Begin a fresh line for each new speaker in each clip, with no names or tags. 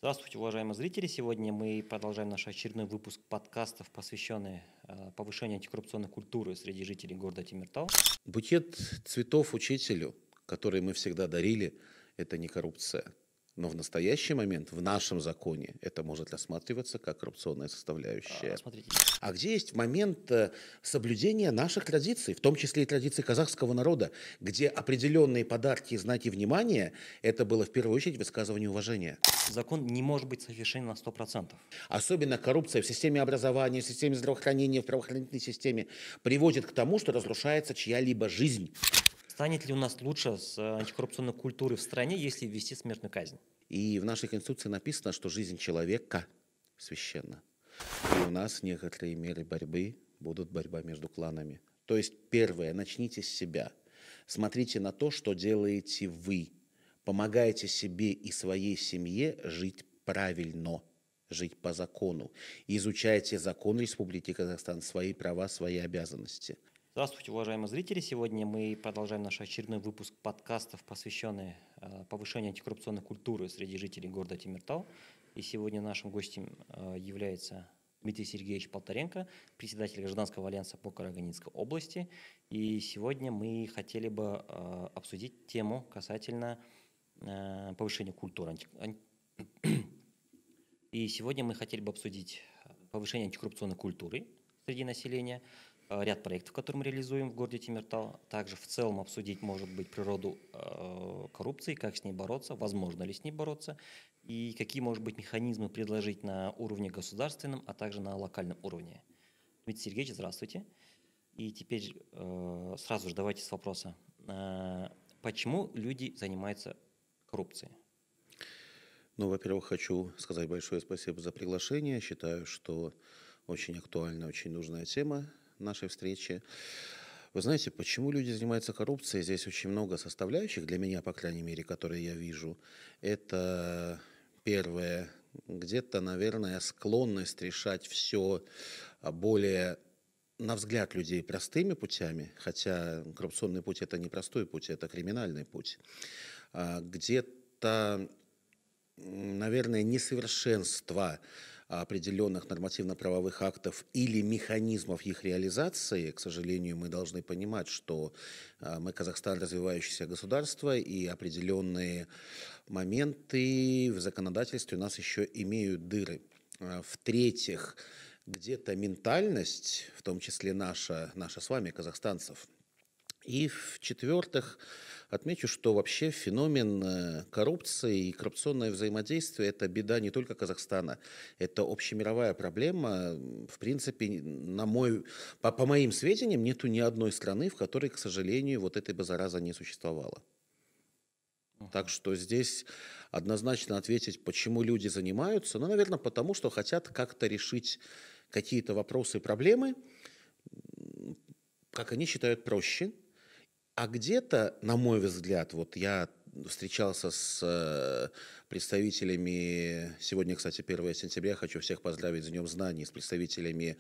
Здравствуйте, уважаемые зрители! Сегодня мы продолжаем наш очередной выпуск подкастов, посвященный повышению антикоррупционной культуры среди жителей города Темиртау.
Букет цветов учителю, который мы всегда дарили, это не коррупция. Но в настоящий момент в нашем законе это может рассматриваться как коррупционная составляющая.
Смотрите,
А где есть момент соблюдения наших традиций, в том числе и традиций казахского народа, где определенные подарки и знаки внимания, это было в первую очередь высказывание уважения.
закон не может быть совершенен на 100%.
Особенно коррупция в системе образования, в системе здравоохранения, в правоохранительной системе приводит к тому, что разрушается чья-либо жизнь.
Станет ли у нас лучше с антикоррупционной культурой в стране, если ввести смертную казнь?
И в нашей Конституции написано, что жизнь человека священна. И у нас некоторые меры борьбы будут борьба между кланами. То есть, первое, начните с себя. Смотрите на то, что делаете вы. Помогайте себе и своей семье жить правильно, жить по закону. Изучайте закон Республики Казахстан, свои права, свои обязанности.
Здравствуйте, уважаемые зрители! Сегодня мы продолжаем наш очередной выпуск подкастов, посвященный повышению антикоррупционной культуры среди жителей города Темиртау. И сегодня нашим гостем является Дмитрий Сергеевич Полторенко, председатель Гражданского альянса по Карагандинской области. И сегодня мы хотели бы обсудить тему касательно повышения культуры. И сегодня мы хотели бы обсудить повышение антикоррупционной культуры среди населения, ряд проектов, которые мы реализуем в городе Темиртау. Также в целом обсудить, может быть, природу коррупции, как с ней бороться, возможно ли с ней бороться, и какие, может быть, механизмы предложить на уровне государственном, а также на локальном уровне. Дмитрий Сергеевич, здравствуйте. И теперь сразу же давайте с вопроса. Почему люди занимаются коррупцией?
Ну, во-первых, хочу сказать большое спасибо за приглашение. Считаю, что очень актуальная, очень нужная тема нашей встречи. Вы знаете, почему люди занимаются коррупцией? Здесь очень много составляющих, для меня, по крайней мере, которые я вижу. Это первое, где-то, наверное, склонность решать все более, на взгляд людей, простыми путями, хотя коррупционный путь – это не простой путь, это криминальный путь. Где-то, наверное, несовершенство определенных нормативно-правовых актов или механизмов их реализации. К сожалению, мы должны понимать, что мы Казахстан развивающееся государство, и определенные моменты в законодательстве у нас еще имеют дыры. В-третьих, где-то ментальность, в том числе наша с вами, казахстанцев. И в-четвертых, отмечу, что вообще феномен коррупции и коррупционное взаимодействие – это беда не только Казахстана, это общемировая проблема. В принципе, по моим сведениям, нету ни одной страны, в которой, к сожалению, вот этой бы заразы не существовало. Так что здесь однозначно ответить, почему люди занимаются, наверное, потому что хотят как-то решить какие-то вопросы и проблемы, как они считают, проще. А где-то, на мой взгляд, вот я встречался с представителями, сегодня, кстати, 1 сентября, хочу всех поздравить с Днем знаний, с представителями,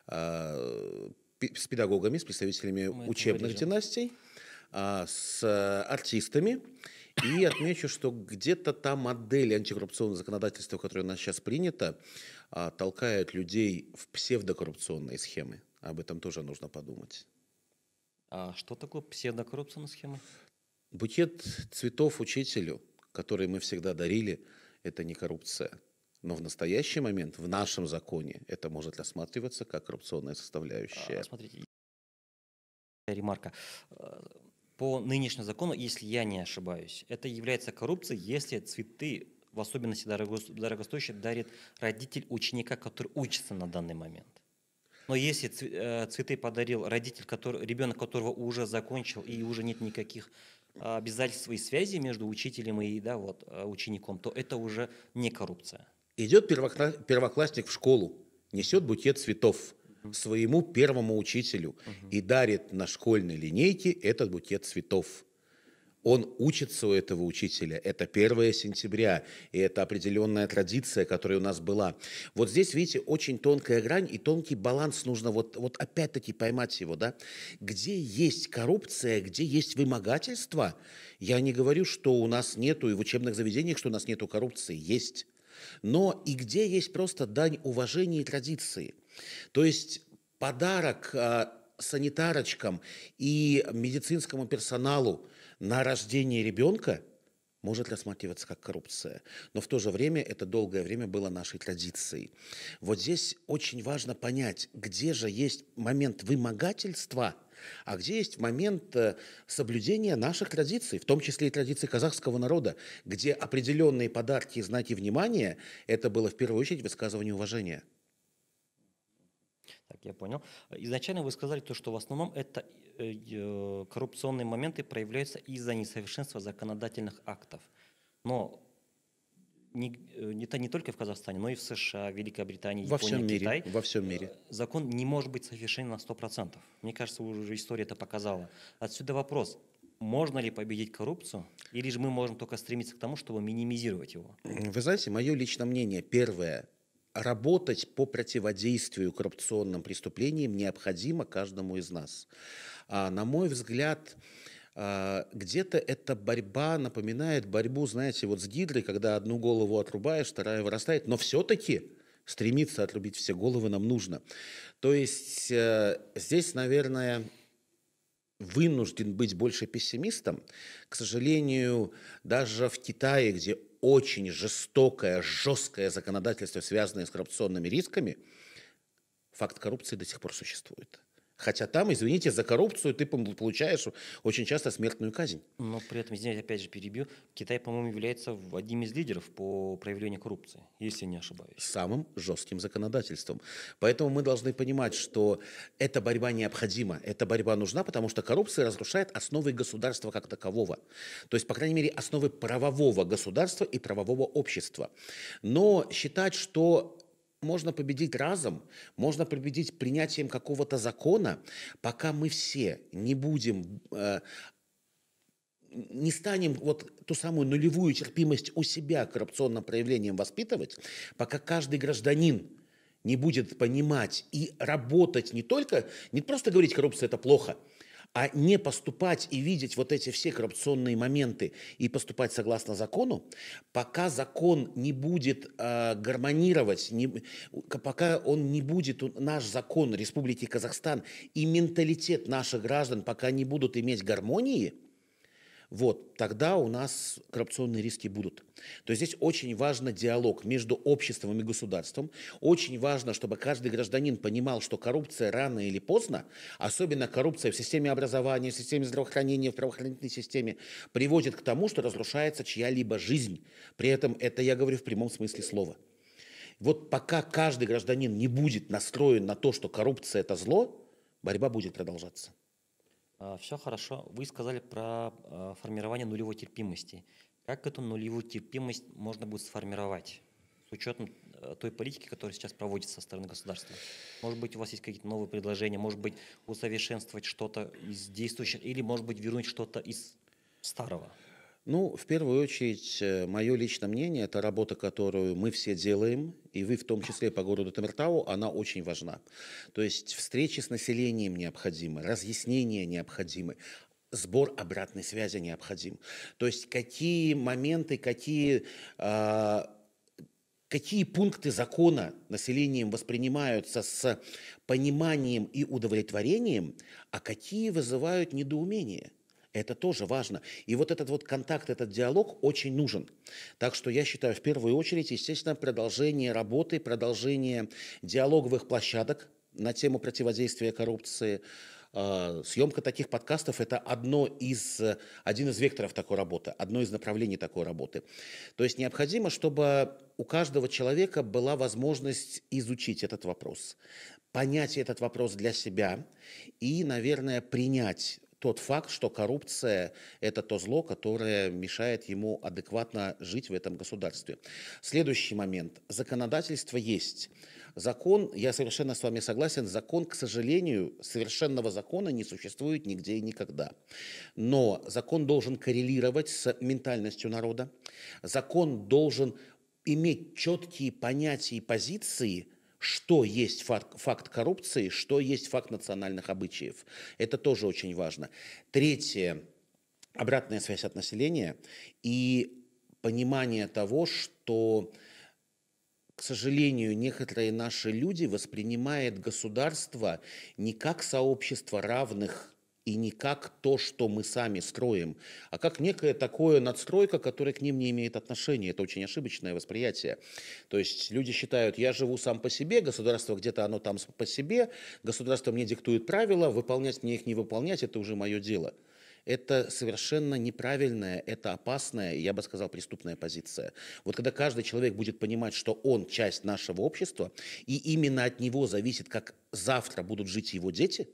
с педагогами, с представителями учебных династий, с артистами. И отмечу, что где-то та модель антикоррупционного законодательства, которая у нас сейчас принята, толкает людей в псевдокоррупционные схемы. Об этом тоже нужно подумать.
А что такое псевдокоррупционная схема?
Букет цветов учителю, который мы всегда дарили, это не коррупция. Но в настоящий момент в нашем законе это может рассматриваться как коррупционная составляющая.
Смотрите, ремарка. По нынешнему закону, если я не ошибаюсь, это является коррупцией, если цветы, в особенности дорогостоящие, дарит родитель ученика, который учится на данный момент. Но если цветы подарил родитель, ребенок которого уже закончил, и уже нет никаких обязательств и связей между учителем и учеником, то это уже не коррупция.
Идет первоклассник в школу, несет букет цветов своему первому учителю и дарит на школьной линейке этот букет цветов. Он учится у этого учителя. Это 1 сентября, и это определенная традиция, которая у нас была. Вот здесь, видите, очень тонкая грань и тонкий баланс нужно вот опять-таки поймать его, да? Где есть коррупция, где есть вымогательство. Я не говорю, что у нас нету, и в учебных заведениях, что у нас нету коррупции. Есть. но и где есть просто дань уважения и традиции. То есть подарок санитарочкам и медицинскому персоналу на рождение ребенка может рассматриваться как коррупция, но в то же время это долгое время было нашей традицией. Вот здесь очень важно понять, где же есть момент вымогательства, а где есть момент соблюдения наших традиций, в том числе и традиций казахского народа, где определенные подарки и знаки внимания – это было в первую очередь высказывание уважения.
Так, я понял. Изначально вы сказали то, что в основном это коррупционные моменты проявляются из-за несовершенства законодательных актов. Но это не только в Казахстане, но и в США, Великобритании,
Во
Японии,
всем мире,
Китай.
во всем мире.
Закон не может быть совершенен на 100%. Мне кажется, уже история это показала. Отсюда вопрос, можно ли победить коррупцию, или же мы можем только стремиться к тому, чтобы минимизировать его?
Вы знаете, мое личное мнение, первое, работать по противодействию коррупционным преступлениям необходимо каждому из нас. На мой взгляд, где-то эта борьба напоминает борьбу, знаете, вот с гидрой, когда одну голову отрубаешь, вторая вырастает, но все-таки стремиться отрубить все головы нам нужно. То есть здесь, наверное, вынужден быть больше пессимистом. К сожалению, даже в Китае, где очень жестокое, жесткое законодательство, связанное с коррупционными рисками, факт коррупции до сих пор существует. Хотя там, извините, за коррупцию ты получаешь очень часто смертную казнь.
Но при этом, здесь опять же перебью, Китай, по-моему, является одним из лидеров по проявлению коррупции, если не ошибаюсь.
Самым жестким законодательством. Поэтому мы должны понимать, что эта борьба необходима, эта борьба нужна, потому что коррупция разрушает основы государства как такового. То есть, по крайней мере, основы правового государства и правового общества. Но считать, что можно победить разом, можно победить принятием какого-то закона, пока мы все не будем, не станем вот ту самую нулевую терпимость у себя к коррупционным проявлениям воспитывать, пока каждый гражданин не будет понимать и работать не просто говорить, коррупция – это плохо, а не поступать и видеть вот эти все коррупционные моменты и поступать согласно закону, пока закон не будет гармонировать, пока он не будет, наш закон Республики Казахстан и менталитет наших граждан, пока не будут иметь гармонии, вот, тогда у нас коррупционные риски будут. То есть здесь очень важен диалог между обществом и государством. Очень важно, чтобы каждый гражданин понимал, что коррупция рано или поздно, особенно коррупция в системе образования, в системе здравоохранения, в правоохранительной системе, приводит к тому, что разрушается чья-либо жизнь. При этом это я говорю в прямом смысле слова. Вот пока каждый гражданин не будет настроен на то, что коррупция – это зло, борьба будет продолжаться.
Все хорошо. Вы сказали про формирование нулевой терпимости. Как эту нулевую терпимость можно будет сформировать с учетом той политики, которая сейчас проводится со стороны государства? Может быть, у вас есть какие-то новые предложения, может быть, усовершенствовать что-то из действующих, или, может быть, вернуть что-то из старого?
Ну, в первую очередь, мое личное мнение, это работа, которую мы все делаем, и вы в том числе по городу Темиртау, она очень важна. То есть встречи с населением необходимы, разъяснения необходимы, сбор обратной связи необходим. То есть какие моменты, какие пункты закона населением воспринимаются с пониманием и удовлетворением, а какие вызывают недоумение. Это тоже важно. И вот этот вот контакт, этот диалог очень нужен. Так что я считаю, в первую очередь, естественно, продолжение работы, продолжение диалоговых площадок на тему противодействия коррупции. Съемка таких подкастов – это один из векторов такой работы, одно из направлений такой работы. То есть необходимо, чтобы у каждого человека была возможность изучить этот вопрос, понять этот вопрос для себя и, наверное, принять тот факт, что коррупция – это то зло, которое мешает ему адекватно жить в этом государстве. Следующий момент. Законодательство есть. Закон, я совершенно с вами согласен, закон, к сожалению, совершенного закона не существует нигде и никогда. Но закон должен коррелировать с ментальностью народа. Закон должен иметь четкие понятия и позиции, что есть факт коррупции, что есть факт национальных обычаев. Это тоже очень важно. Третье – обратная связь от населения и понимание того, что к сожалению, некоторые наши люди воспринимают государство не как сообщество равных и не как то, что мы сами строим, а как некая такая надстройка, которая к ним не имеет отношения. Это очень ошибочное восприятие. То есть люди считают, я живу сам по себе, государство где-то оно там по себе, государство мне диктует правила, выполнять мне их не выполнять, это уже мое дело. Это совершенно неправильная, это опасная, я бы сказал, преступная позиция. Вот когда каждый человек будет понимать, что он часть нашего общества, и именно от него зависит, как завтра будут жить его дети,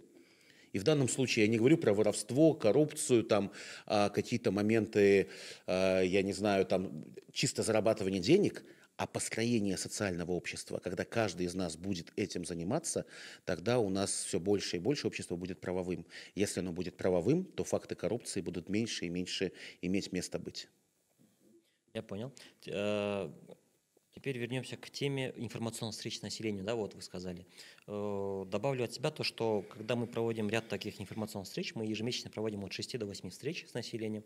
и в данном случае я не говорю про воровство, коррупцию, там, какие-то моменты, я не знаю, там, чисто зарабатывание денег, а построение социального общества. Когда каждый из нас будет этим заниматься, тогда у нас все больше и больше общество будет правовым. Если оно будет правовым, то факты коррупции будут меньше и меньше иметь место быть.
Я понял. Теперь вернемся к теме информационных встреч с населением, да, вот вы сказали. Добавлю от себя то, что когда мы проводим ряд таких информационных встреч, мы ежемесячно проводим от 6 до 8 встреч с населением,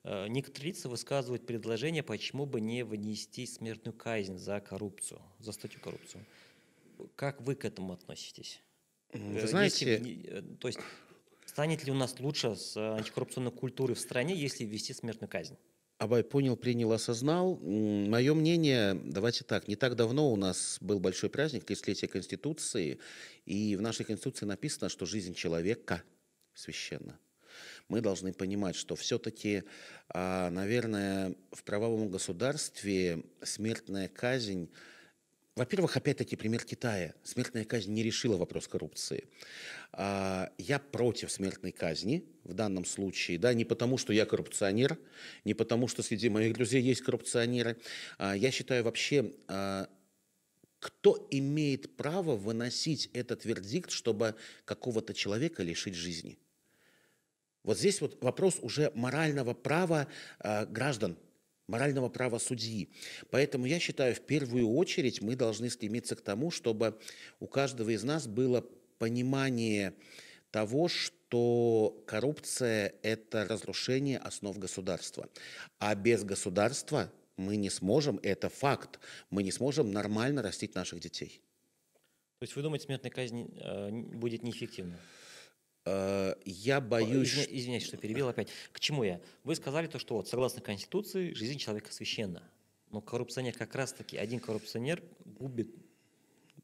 некоторые лица высказывают предложение, почему бы не внести смертную казнь за коррупцию, за статью коррупцию. Как вы к этому относитесь?
Вы знаете,
То есть станет ли у нас лучше с антикоррупционной культурой в стране, если ввести смертную казнь?
Абай понял, принял, осознал. Мое мнение, давайте так, не так давно у нас был большой праздник, 30-летие Конституции, и в нашей Конституции написано, что жизнь человека священна. Мы должны понимать, что все-таки, наверное, в правовом государстве смертная казнь. Во-первых, опять-таки пример Китая. Смертная казнь не решила вопрос коррупции. Я против смертной казни в данном случае, да, не потому, что я коррупционер, не потому, что среди моих друзей есть коррупционеры. Я считаю вообще, кто имеет право выносить этот вердикт, чтобы какого-то человека лишить жизни? Вот здесь вот вопрос уже морального права граждан, морального права судьи. Поэтому я считаю, в первую очередь мы должны стремиться к тому, чтобы у каждого из нас было понимание того, что коррупция – это разрушение основ государства. А без государства мы не сможем, это факт, мы не сможем нормально растить наших детей.
То есть вы думаете, смертная казнь будет неэффективна?
Я боюсь...
Извиняюсь, что перебил опять. К чему я? Вы сказали то, что вот согласно Конституции жизнь человека священна. Но коррупционер как раз-таки, один коррупционер губит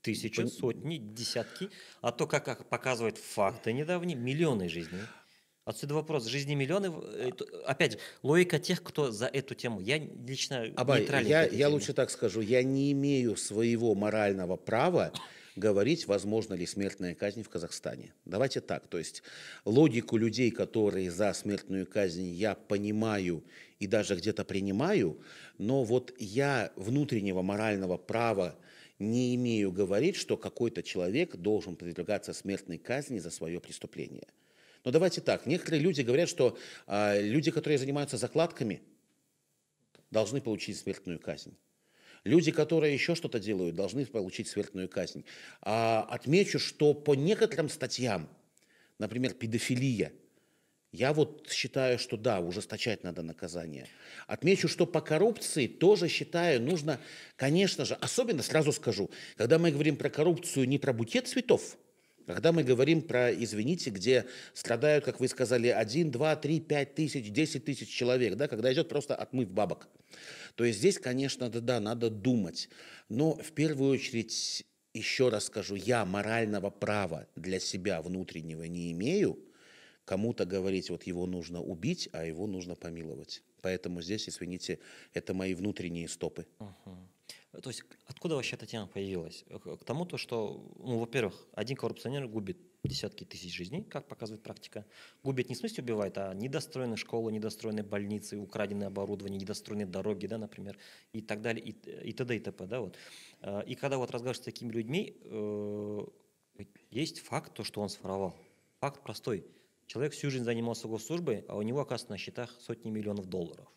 тысячи, сотни, десятки, а то, как показывают факты недавние, миллионы жизней. Отсюда вопрос, жизни миллионы, опять же, логика тех, кто за эту тему. Я лично нейтрален к этой
я
теме.
лучше так скажу, я не имею своего морального права говорить, возможно ли смертная казнь в Казахстане. Давайте так, то есть логику людей, которые за смертную казнь, я понимаю и даже где-то принимаю, но вот я внутреннего морального права не имею говорить, что какой-то человек должен подвергаться смертной казни за свое преступление. Но давайте так, некоторые люди говорят, что люди, которые занимаются закладками, должны получить смертную казнь. Люди, которые еще что-то делают, должны получить смертную казнь. Отмечу, что по некоторым статьям, например, педофилия, я вот считаю, что да, ужесточать надо наказание. Отмечу, что по коррупции тоже считаю, нужно, конечно же, особенно сразу скажу, когда мы говорим про коррупцию, не про букет цветов, когда мы говорим про, извините, где страдают, как вы сказали, 1, 2, 3, 5 тысяч, 10 тысяч человек, да, когда идет просто отмыв бабок. То есть здесь, конечно, да, надо думать. Но в первую очередь, еще раз скажу, я морального права для себя внутреннего не имею. Кому-то говорить, вот его нужно убить, а его нужно помиловать. Поэтому здесь, извините, это мои внутренние стопы.
То есть откуда вообще эта тема появилась? К тому, то, что, ну, во-первых, один коррупционер губит десятки тысяч жизней, как показывает практика. Губит не в смысле убивает, а недостроенные школы, недостроенные больницы, украденное оборудование, недостроенные дороги, да, например, и так далее, и т.д. и т.п. Да, вот. И когда вот разговариваешь с такими людьми, есть факт, то, что он своровал. Факт простой. Человек всю жизнь занимался госслужбой, а у него, оказывается, на счетах сотни миллионов долларов.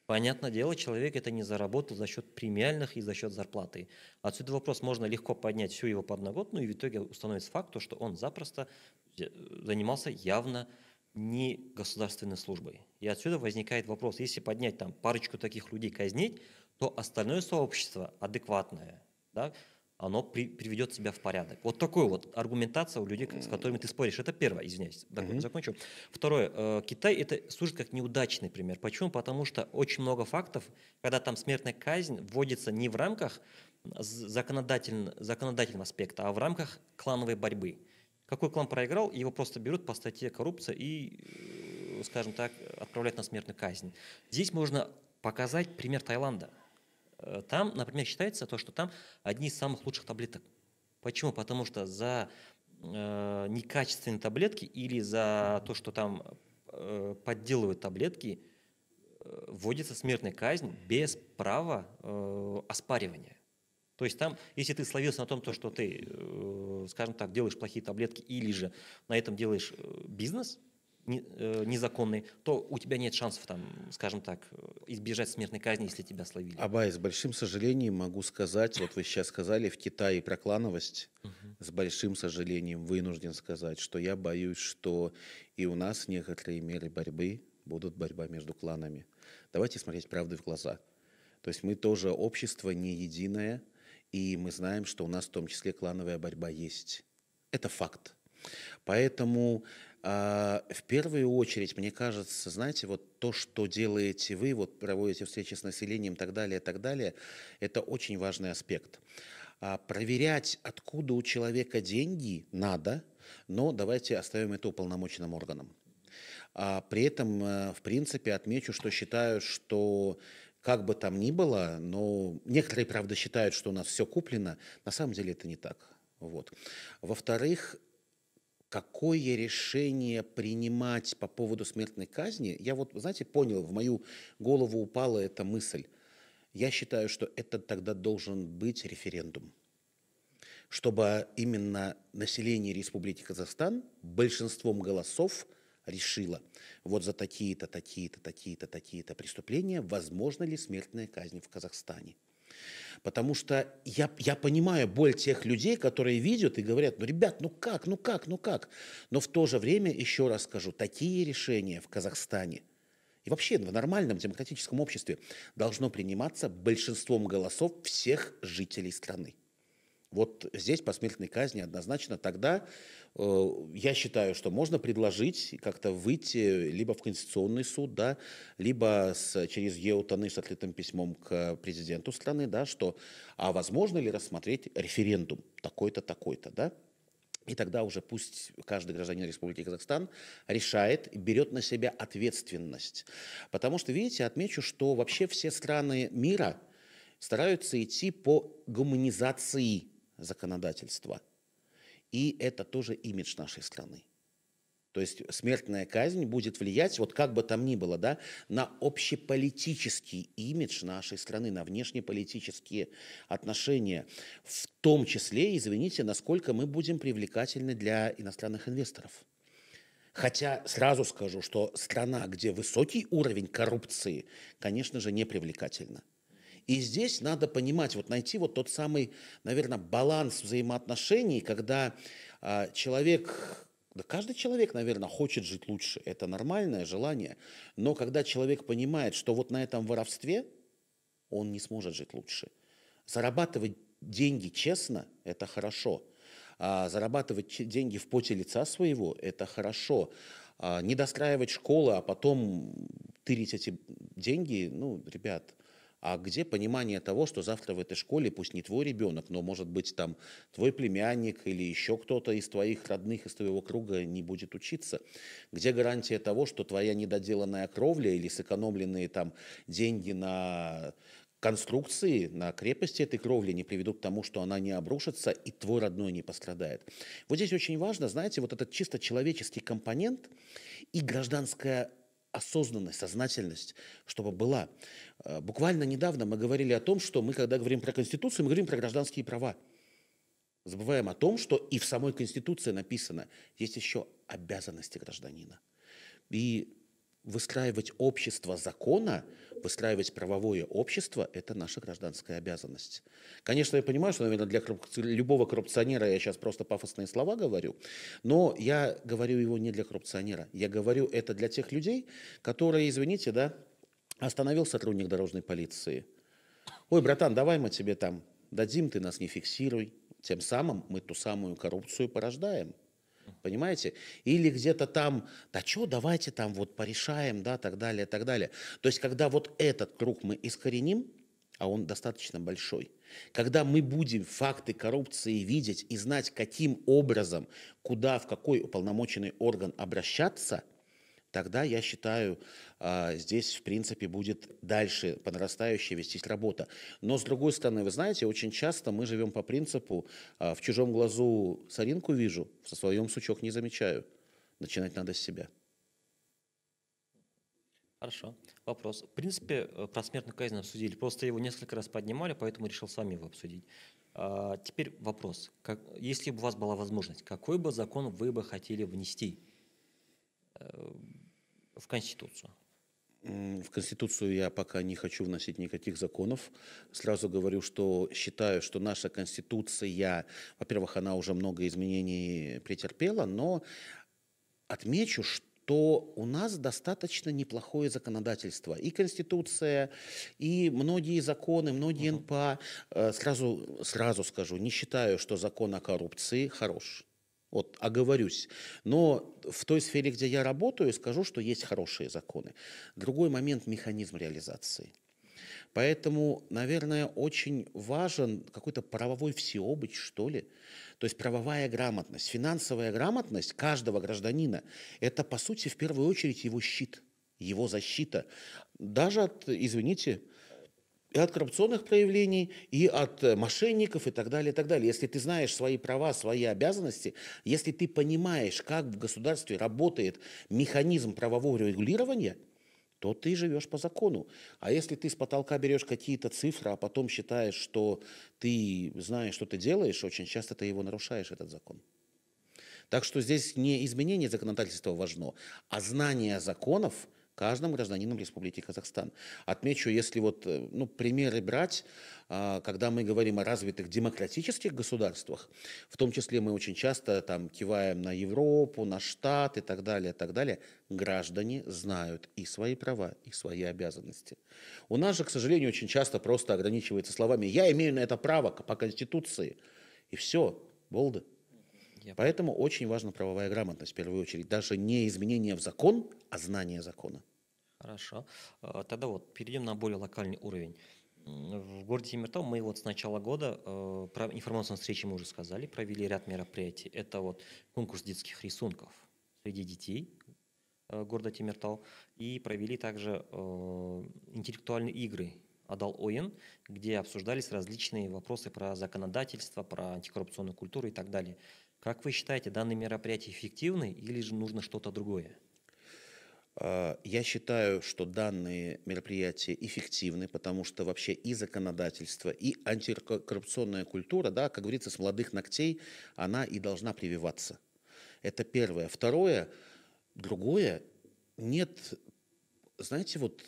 Понятное дело, человек это не заработал за счет премиальных и за счет зарплаты. Отсюда вопрос, можно легко поднять всю его подноготную, и в итоге установится факт, то, что он запросто занимался явно не государственной службой. И отсюда возникает вопрос, если поднять там парочку таких людей, казнить, то остальное сообщество адекватное, да, оно приведет себя в порядок. Вот такой вот аргументация у людей, с которыми ты споришь. Это первое, извиняюсь, закончу. Второе, Китай это служит как неудачный пример. Почему? Потому что очень много фактов, когда там смертная казнь вводится не в рамках законодательного аспекта, а в рамках клановой борьбы. Какой клан проиграл, его просто берут по статье коррупция и, скажем так, отправляют на смертную казнь. Здесь можно показать пример Таиланда. Там, например, считается то, что там одни из самых лучших таблеток. Почему? Потому что за некачественные таблетки или за то, что там подделывают таблетки, вводится смертная казнь без права оспаривания. То есть там, если ты словился на том, что ты, скажем так, делаешь плохие таблетки или же на этом делаешь бизнес незаконный, то у тебя нет шансов, там, скажем так, избежать смертной казни, если тебя словили.
Абай, с большим сожалением могу сказать, вот вы сейчас сказали в Китае про клановость, с большим сожалением вынужден сказать, что я боюсь, что и у нас некоторые меры борьбы будут борьба между кланами. Давайте смотреть правде в глаза. То есть мы тоже общество не единое, и мы знаем, что у нас в том числе клановая борьба есть. Это факт. Поэтому в первую очередь, мне кажется, знаете, вот то, что делаете вы, вот проводите встречи с населением и так далее, это очень важный аспект. Проверять, откуда у человека деньги, надо, но давайте оставим это уполномоченным органам. При этом, в принципе, отмечу, что считаю, что как бы там ни было, но некоторые, правда, считают, что у нас все куплено. На самом деле это не так. Вот. Во-вторых, какое решение принимать по поводу смертной казни, я вот, знаете, понял, в мою голову упала эта мысль. Я считаю, что это тогда должен быть референдум, чтобы именно население Республики Казахстан большинством голосов решило, вот за такие-то, такие-то, такие-то, такие-то преступления возможна ли смертная казнь в Казахстане. Потому что я понимаю боль тех людей, которые видят и говорят, ну, ребят, ну как. Но в то же время, еще раз скажу, такие решения в Казахстане и вообще в нормальном демократическом обществе должно приниматься большинством голосов всех жителей страны. Вот здесь по смертной казни однозначно тогда я считаю, что можно предложить как-то выйти либо в Конституционный суд, да, либо через ЕУТАНы с открытым письмом к президенту страны, да, что возможно ли рассмотреть референдум такой-то, такой-то, да. И тогда уже пусть каждый гражданин Республики Казахстан решает, берет на себя ответственность. Потому что, видите, отмечу, что вообще все страны мира стараются идти по гуманизации законодательства. И это тоже имидж нашей страны. То есть смертная казнь будет влиять, вот как бы там ни было, да, на общеполитический имидж нашей страны, на внешнеполитические отношения, в том числе, извините, насколько мы будем привлекательны для иностранных инвесторов. Хотя сразу скажу, что страна, где высокий уровень коррупции, конечно же, не привлекательна. И здесь надо понимать, вот найти вот тот самый, наверное, баланс взаимоотношений, когда человек, да каждый человек, наверное, хочет жить лучше, это нормальное желание, но когда человек понимает, что вот на этом воровстве он не сможет жить лучше. Зарабатывать деньги честно – это хорошо, зарабатывать деньги в поте лица своего – это хорошо, не достраивать школы, а потом тырить эти деньги, ну, ребят – а где понимание того, что завтра в этой школе, пусть не твой ребенок, но может быть там твой племянник или еще кто-то из твоих родных, из твоего круга не будет учиться? Где гарантия того, что твоя недоделанная кровля или сэкономленные там деньги на конструкции, на крепости этой кровли не приведут к тому, что она не обрушится и твой родной не пострадает? Вот здесь очень важно, знаете, вот этот чисто человеческий компонент и гражданская осознанность, сознательность, чтобы была. Буквально недавно мы говорили о том, что мы, когда говорим про Конституцию, мы говорим про гражданские права. Забываем о том, что и в самой Конституции написано, есть еще обязанности гражданина. И выстраивать общество закона, выстраивать правовое общество – это наша гражданская обязанность. Конечно, я понимаю, что, наверное, для любого коррупционера я сейчас просто пафосные слова говорю, но я говорю его не для коррупционера. Я говорю это для тех людей, которые, извините, да, остановил сотрудник дорожной полиции, Ой, братан, давай мы тебе там дадим, ты нас не фиксируй. Тем самым мы ту самую коррупцию порождаем. Понимаете? Или где-то там, да что, давайте там вот порешаем, да, так далее, так далее. То есть, когда вот этот круг мы искореним, а он достаточно большой, когда мы будем факты коррупции видеть и знать, каким образом, куда, в какой уполномоченный орган обращаться, тогда, я считаю, здесь, в принципе, будет дальше по нарастающей вестись работа. Но, с другой стороны, вы знаете, очень часто мы живем по принципу «в чужом глазу соринку вижу, в своем сучок не замечаю». Начинать надо с себя.
Хорошо. Вопрос. В принципе, про смертную казнь обсудили. Просто его несколько раз поднимали, поэтому решил с вами его обсудить. Теперь вопрос. Если бы у вас была возможность, какой бы закон вы бы хотели внести в Конституцию?
В Конституцию я пока не хочу вносить никаких законов. Сразу говорю, что считаю, что наша Конституция, во-первых, она уже много изменений претерпела, но отмечу, что у нас достаточно неплохое законодательство. И Конституция, и многие законы, многие НПА. Сразу скажу, не считаю, что закон о коррупции хорош. Вот, оговорюсь. Но в той сфере, где я работаю, скажу, что есть хорошие законы. Другой момент – механизм реализации. Поэтому, наверное, очень важен какой-то правовой всеобыч, что ли. То есть правовая грамотность, финансовая грамотность каждого гражданина – это, по сути, в первую очередь его щит, его защита. Даже от, извините, и от коррупционных проявлений, и от мошенников и так далее, и так далее. Если ты знаешь свои права, свои обязанности, если ты понимаешь, как в государстве работает механизм правового регулирования, то ты живешь по закону. А если ты с потолка берешь какие-то цифры, а потом считаешь, что ты знаешь, что ты делаешь, очень часто ты его нарушаешь, этот закон. Так что здесь не изменение законодательства важно, а знание законов каждым гражданином Республики Казахстан. Отмечу, если вот, примеры брать, когда мы говорим о развитых демократических государствах, в том числе мы очень часто там киваем на Европу, на Штат и так далее, граждане знают и свои права, и свои обязанности. У нас же, к сожалению, очень часто просто ограничивается словами «я имею на это право по Конституции», и все, болды. Поэтому очень важна правовая грамотность в первую очередь. Даже не изменение в закон, а знание закона.
Хорошо. Тогда вот перейдем на более локальный уровень. В городе Темиртау мы вот с начала года, про информационные встречи мы уже сказали, провели ряд мероприятий. Это вот конкурс детских рисунков среди детей города Темиртау. И провели также интеллектуальные игры «Адал Ойын», где обсуждались различные вопросы про законодательство, про антикоррупционную культуру и так далее. Как вы считаете, данные мероприятия эффективны или же нужно что-то другое?
Я считаю, что данные мероприятия эффективны, потому что вообще и законодательство, и антикоррупционная культура, да, как говорится, с молодых ногтей она и должна прививаться. Это первое. Второе, другое, нет, знаете, вот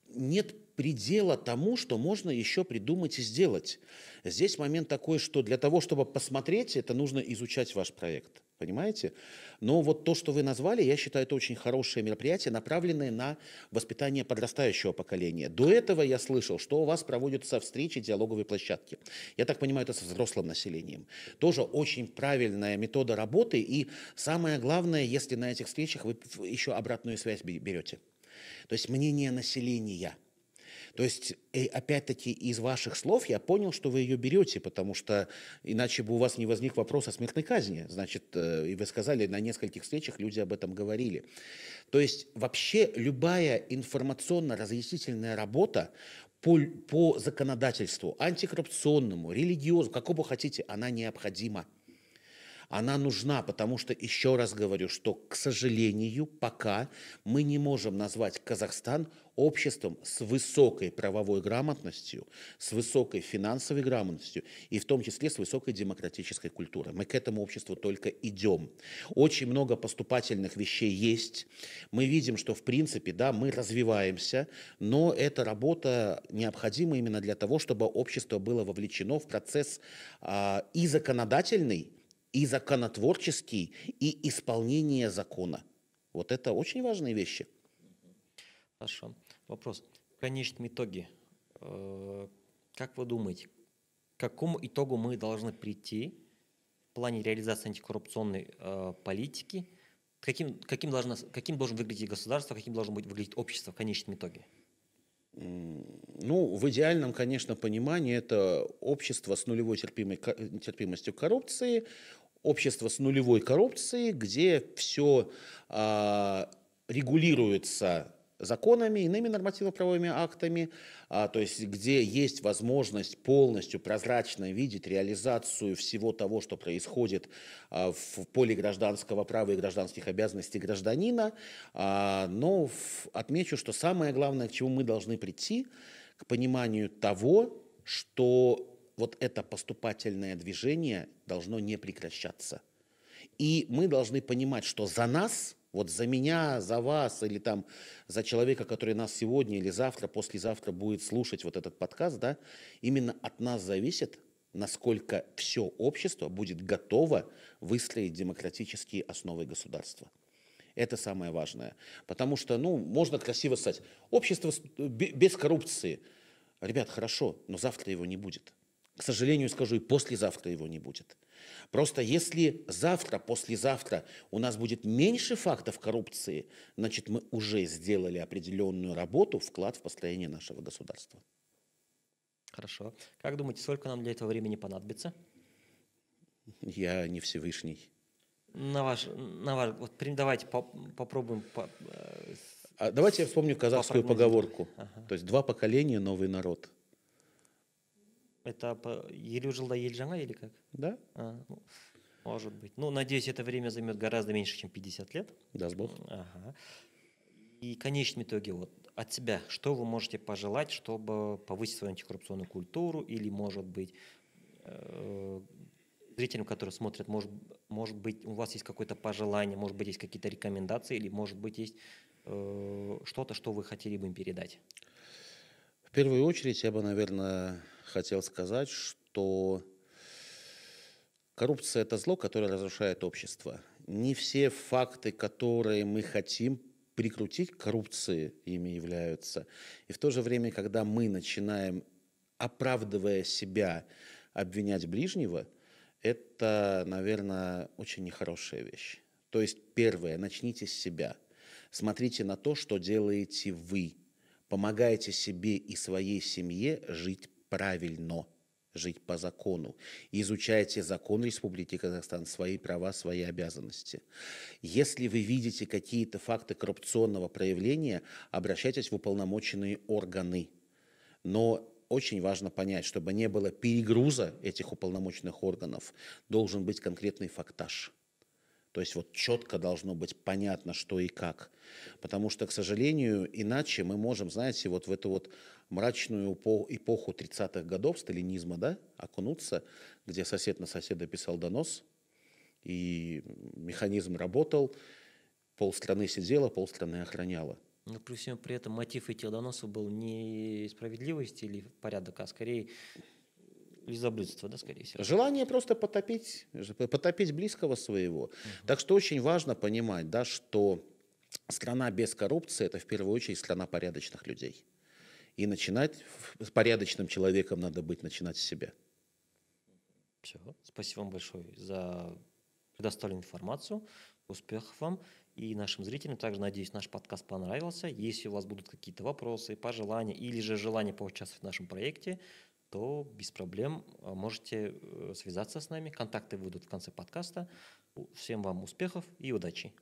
нет предела тому, что можно еще придумать и сделать. Здесь момент такой, что для того, чтобы посмотреть, это нужно изучать ваш проект. Понимаете? Но вот то, что вы назвали, я считаю, это очень хорошее мероприятие, направленное на воспитание подрастающего поколения. До этого я слышал, что у вас проводятся встречи, диалоговые площадки. Я так понимаю, это со взрослым населением. Тоже очень правильная метода работы. И самое главное, если на этих встречах вы еще обратную связь берете. То есть мнение населения. То есть, опять-таки, из ваших слов я понял, что вы ее берете, потому что иначе бы у вас не возник вопрос о смертной казни. Значит, и вы сказали, на нескольких встречах люди об этом говорили. То есть, вообще, любая информационно-разъяснительная работа по законодательству, антикоррупционному, религиозному, какому хотите, она необходима. Она нужна, потому что, еще раз говорю, что, к сожалению, пока мы не можем назвать Казахстан обществом с высокой правовой грамотностью, с высокой финансовой грамотностью и в том числе с высокой демократической культурой. Мы к этому обществу только идем. Очень много поступательных вещей есть. Мы видим, что, в принципе, да, мы развиваемся, но эта работа необходима именно для того, чтобы общество было вовлечено в процесс и законодательный, и законотворческий, и исполнение закона. Вот это очень важные вещи.
Хорошо. Вопрос. В конечном итоге, Как вы думаете, к какому итогу мы должны прийти в плане реализации антикоррупционной политики? Каким должен выглядеть государство, каким должно выглядеть общество в конечном итоге?
Ну, в идеальном, конечно, понимании это общество с нулевой терпимостью к коррупции, общество с нулевой коррупцией, где все регулируется законами, иными нормативно-правовыми актами, то есть где есть возможность полностью прозрачно видеть реализацию всего того, что происходит в поле гражданского права и гражданских обязанностей гражданина. Но отмечу, что самое главное, к чему мы должны прийти, к пониманию того, что вот это поступательное движение должно не прекращаться. И мы должны понимать, что за нас, вот за меня, за вас или там за человека, который нас сегодня или завтра, послезавтра будет слушать вот этот подкаст, да, именно от нас зависит, насколько все общество будет готово выстроить демократические основы государства. Это самое важное. Потому что, ну, можно красиво сказать, общество без коррупции. Ребят, хорошо, но завтра его не будет. К сожалению, скажу, и послезавтра его не будет. Просто если завтра, послезавтра у нас будет меньше фактов коррупции, значит, мы уже сделали определенную работу, вклад в построение нашего государства.
Хорошо. Как думаете, сколько нам для этого времени понадобится?
Я не Всевышний.
Давайте попробуем.
Давайте я вспомню казахскую поговорку.
Ага.
То есть 2 поколения – новый народ.
Это елу жылда ел жаңа или как?
Да?
Ну, может быть. Ну, надеюсь, это время займет гораздо меньше, чем 50 лет.
Даст Бог.
Ага. И в конечном итоге, вот от себя, что вы можете пожелать, чтобы повысить свою антикоррупционную культуру, или, может быть, зрителям, которые смотрят, может быть, у вас есть какое-то пожелание, может быть, есть какие-то рекомендации, или, может быть, есть что-то, что вы хотели бы им передать?
В первую очередь я бы, наверное, хотел сказать, что коррупция – это зло, которое разрушает общество. Не все факты, которые мы хотим прикрутить к коррупции, ими являются. И в то же время, когда мы начинаем, оправдывая себя, обвинять ближнего, это, наверное, очень нехорошая вещь. То есть, первое, начните с себя. Смотрите на то, что делаете вы. Помогайте себе и своей семье жить правильно, жить по закону. Изучайте закон Республики Казахстан, свои права, свои обязанности. Если вы видите какие-то факты коррупционного проявления, обращайтесь в уполномоченные органы. Но очень важно понять, чтобы не было перегруза этих уполномоченных органов, должен быть конкретный фактаж. То есть вот четко должно быть понятно, что и как. Потому что, к сожалению, иначе мы можем, знаете, вот в эту вот мрачную эпоху 30-х годов сталинизма, да, окунуться, где сосед на соседа писал донос, и механизм работал, полстраны сидело, полстраны охраняло.
Но при всем при этом мотив этих доносов был не справедливость или порядок, а скорее лизоблюдство, да, скорее всего.
Желание просто потопить близкого своего. Так что очень важно понимать, да, что страна без коррупции – это в первую очередь страна порядочных людей. И начинать с порядочным человеком надо быть, начинать с себя.
Все. Спасибо вам большое за предоставленную информацию. Успехов вам и нашим зрителям. Также, надеюсь, наш подкаст понравился. Если у вас будут какие-то вопросы, пожелания или же желание поучаствовать в нашем проекте, то без проблем можете связаться с нами. Контакты будут в конце подкаста. Всем вам успехов и удачи!